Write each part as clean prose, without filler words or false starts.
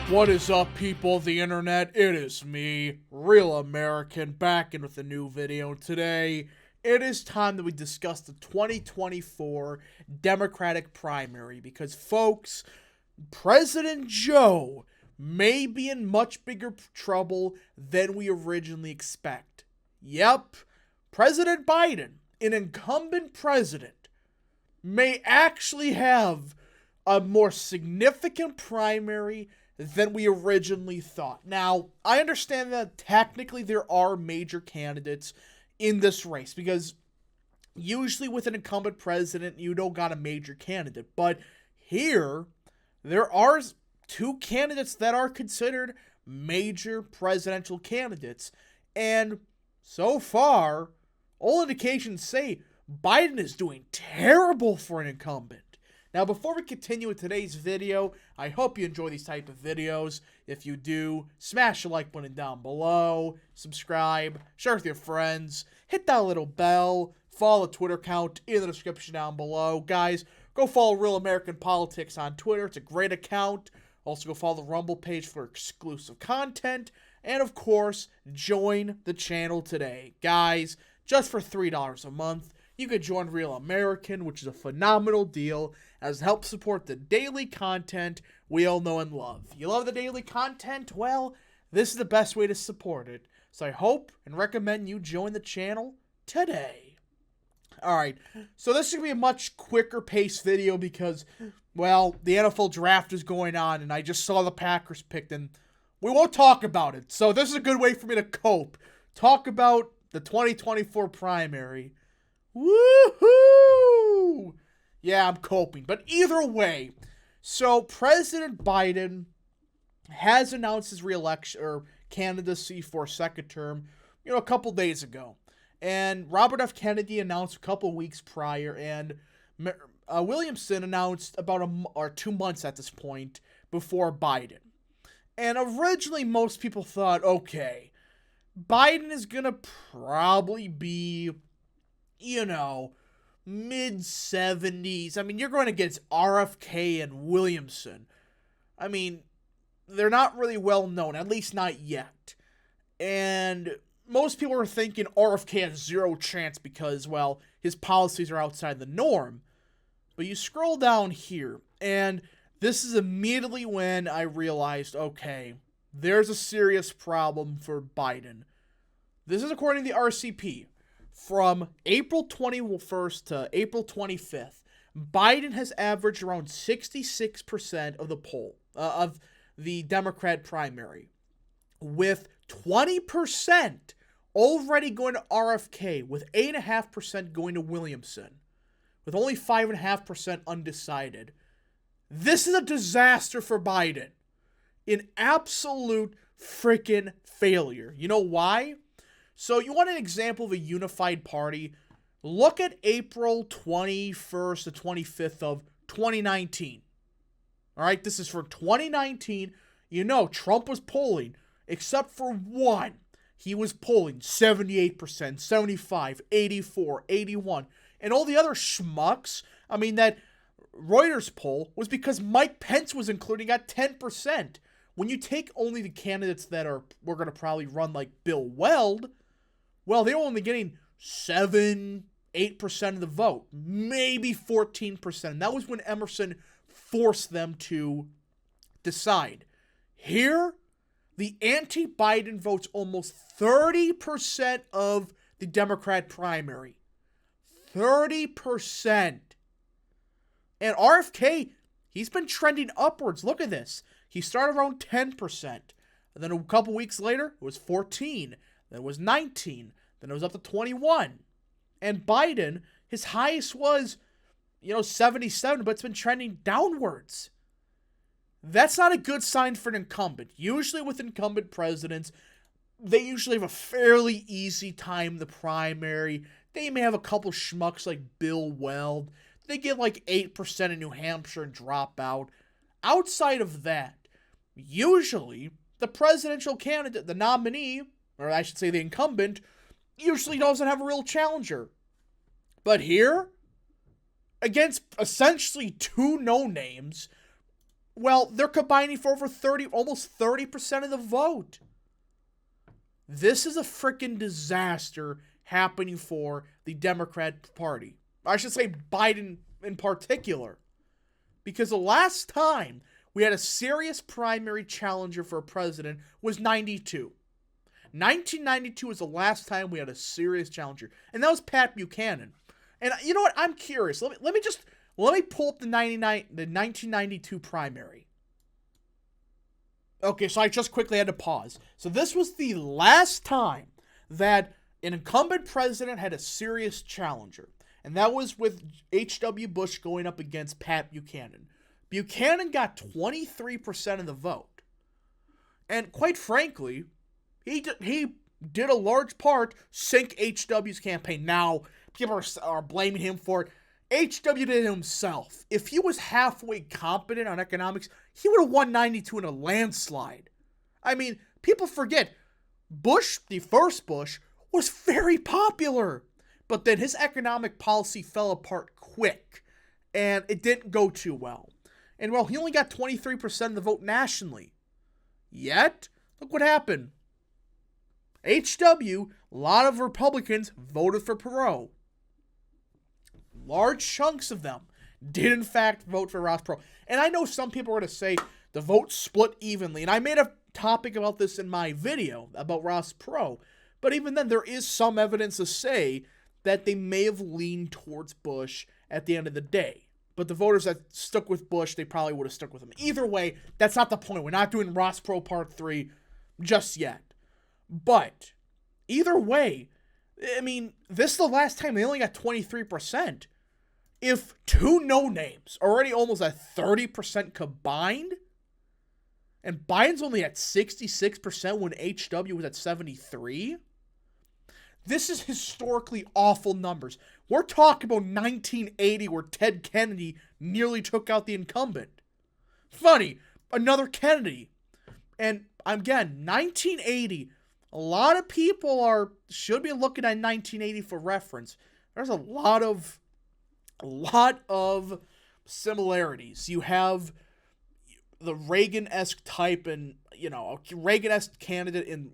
What is up, people of the internet? It is me, Real American, back in with a new video. Today, it is time that we discuss the 2024 Democratic primary because, folks, President Joe may be in much bigger trouble than we originally expect. Yep, President Biden, an incumbent president, may actually have a more significant primary than we originally thought. Now, I understand that technically there are major candidates in this race because usually with an incumbent president, you don't got a major candidate. But here, there are two candidates that are considered major presidential candidates. And so far, all indications say Biden is doing terrible for an incumbent. Now, before we continue with today's video, I hope you enjoy these type of videos. If you do, smash the like button down below, subscribe, share with your friends, hit that little bell, follow the Twitter account in the description down below. Guys, go follow Real American Politics on Twitter. It's a great account. Also, go follow the Rumble page for exclusive content. And, of course, join the channel today. Guys, just for $3 a month, you could join Real American, which is a phenomenal deal, as it helps support the daily content we all know and love. You love the daily content? Well, this is the best way to support it. So I hope and recommend you join the channel today. Alright, so this is going to be a much quicker paced video because, well, the NFL draft is going on and I just saw the Packers picked and we won't talk about it. So this is a good way for me to cope. Talk about the 2024 primary. Woohoo! Yeah, I'm coping. But either way, so President Biden has announced his re-election or candidacy for a second term, a couple days ago. And Robert F. Kennedy announced a couple weeks prior, and Williamson announced about 2 months at this point before Biden. And originally, most people thought, okay, Biden is going to probably be mid-70s. I mean, you're going against RFK and Williamson. I mean, they're not really well known, at least not yet. And most people are thinking RFK has zero chance because, well, his policies are outside the norm. But you scroll down here, and this is immediately when I realized, okay, there's a serious problem for Biden. This is according to the RCP. From April 21st to April 25th, Biden has averaged around 66% of the poll, of the Democrat primary, with 20% already going to RFK, with 8.5% going to Williamson, with only 5.5% undecided. This is a disaster for Biden. An absolute freaking failure. You know why? So you want an example of a unified party? Look at April 21st to 25th of 2019. All right, this is for 2019. Trump was polling, except for one. He was polling 78%, 75, 84, 81. And all the other schmucks, that Reuters poll was because Mike Pence was including at 10%. When you take only the candidates that we're going to probably run like Bill Weld, well, they were only getting 7, 8% of the vote, maybe 14%. That was when Emerson forced them to decide. Here, the anti-Biden votes almost 30% of the Democrat primary. 30%. And RFK, he's been trending upwards. Look at this. He started around 10%. And then a couple weeks later, it was 14. Then it was 19. Then it was up to 21. And Biden, his highest was, 77, but it's been trending downwards. That's not a good sign for an incumbent. Usually with incumbent presidents, they usually have a fairly easy time in the primary. They may have a couple schmucks like Bill Weld. They get like 8% in New Hampshire and drop out. Outside of that, usually the presidential candidate, the nominee, or I should say the incumbent, usually doesn't have a real challenger. But here, against essentially two no-names, Well, they're combining for over almost 30% of the vote. This is a freaking disaster happening for the Democrat Party. I should say Biden in particular. Because the last time we had a serious primary challenger for a president was 92. 1992 was the last time we had a serious challenger. And that was Pat Buchanan. And you know what? I'm curious. Let me pull up the 1992 primary. Okay, so I just quickly had to pause. So this was the last time that an incumbent president had a serious challenger. And that was with H.W. Bush going up against Pat Buchanan. Buchanan got 23% of the vote. And quite frankly, he did a large part sink H.W.'s campaign. Now, people are blaming him for it. H.W. did it himself. If he was halfway competent on economics, he would have won 92 in a landslide. I mean, people forget, Bush, the first Bush, was very popular. But then his economic policy fell apart quick, and it didn't go too well. And well, he only got 23% of the vote nationally. Yet, look what happened. H.W., a lot of Republicans voted for Perot. Large chunks of them did in fact vote for Ross Perot. And I know some people are going to say the vote split evenly. And I made a topic about this in my video about Ross Perot. But even then, there is some evidence to say that they may have leaned towards Bush at the end of the day. But the voters that stuck with Bush, they probably would have stuck with him. Either way, that's not the point. We're not doing Ross Perot Part 3 just yet. But either way, I mean, this is the last time they only got 23%. If two no-names are already almost at 30% combined, and Biden's only at 66% when H.W. was at 73%, this is historically awful numbers. We're talking about 1980 where Ted Kennedy nearly took out the incumbent. Funny, another Kennedy. And again, 1980, a lot of people should be looking at 1980 for reference. There's a lot of similarities. You have the Reagan-esque type and, a Reagan-esque candidate in,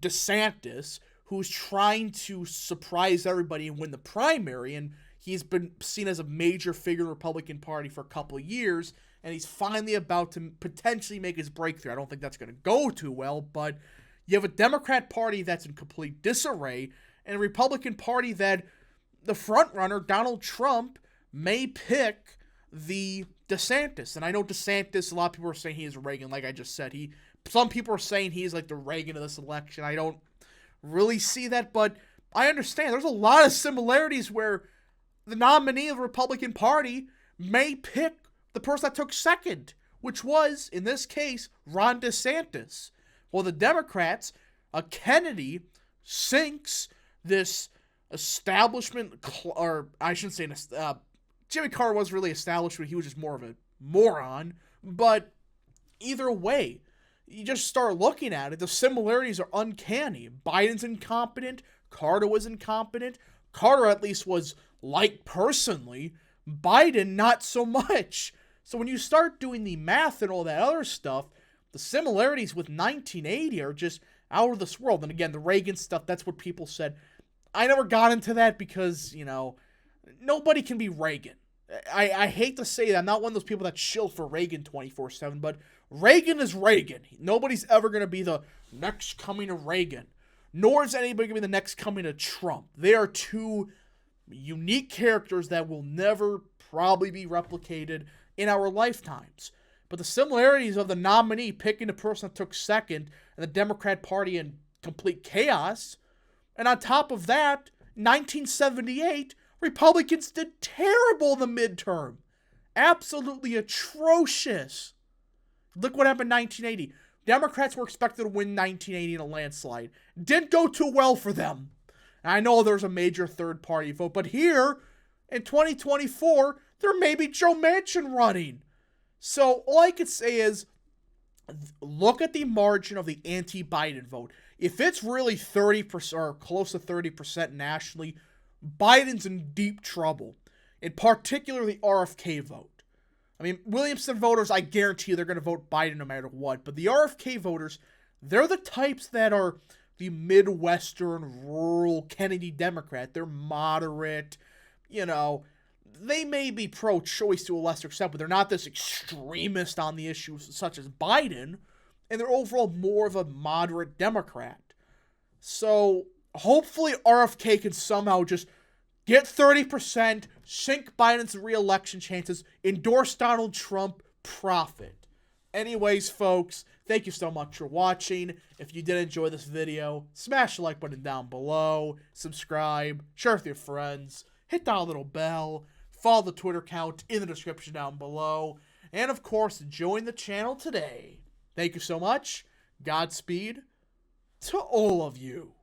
DeSantis, who's trying to surprise everybody and win the primary, and he's been seen as a major figure in the Republican Party for a couple of years, and he's finally about to potentially make his breakthrough. I don't think that's going to go too well, but you have a Democrat Party that's in complete disarray, and a Republican Party that the frontrunner, Donald Trump, may pick the DeSantis. And I know DeSantis, a lot of people are saying he is Reagan, like I just said. Some people are saying he's like the Reagan of this election. I don't really see that, but I understand. There's a lot of similarities where the nominee of the Republican Party may pick the person that took second, which was, in this case, Ron DeSantis. Well, the Democrats, Kennedy, sinks this establishment, or I shouldn't say, Jimmy Carter was really establishment, he was just more of a moron, but either way, you just start looking at it, the similarities are uncanny. Biden's incompetent, Carter was incompetent, Carter at least was liked personally, Biden not so much. So when you start doing the math and all that other stuff, the similarities with 1980 are just out of this world. And again, the Reagan stuff, that's what people said. I never got into that because, nobody can be Reagan. I hate to say that. I'm not one of those people that shill for Reagan 24/7, but Reagan is Reagan. Nobody's ever going to be the next coming of Reagan, nor is anybody going to be the next coming of Trump. They are two unique characters that will never probably be replicated in our lifetimes. But the similarities of the nominee picking the person that took second and the Democrat Party in complete chaos, and on top of that, 1978, Republicans did terrible in the midterm. Absolutely atrocious. Look what happened in 1980. Democrats were expected to win 1980 in a landslide. Didn't go too well for them. And I know there's a major third-party vote, but here, in 2024, there may be Joe Manchin running. So all I could say is, look at the margin of the anti-Biden vote. If it's really 30% or close to 30% nationally, Biden's in deep trouble. In particular, the RFK vote. I mean, Williamson voters, I guarantee you they're going to vote Biden no matter what. But the RFK voters, they're the types that are the Midwestern, rural Kennedy Democrat. They're moderate, you know. They may be pro-choice to a lesser extent, but they're not this extremist on the issues such as Biden. And they're overall more of a moderate Democrat. So hopefully RFK can somehow just get 30%, sink Biden's re-election chances, endorse Donald Trump, profit. Anyways, folks, thank you so much for watching. If you did enjoy this video, smash the like button down below, subscribe, share with your friends, hit that little bell, follow the Twitter account in the description down below, and of course, join the channel today. Thank you so much. Godspeed to all of you.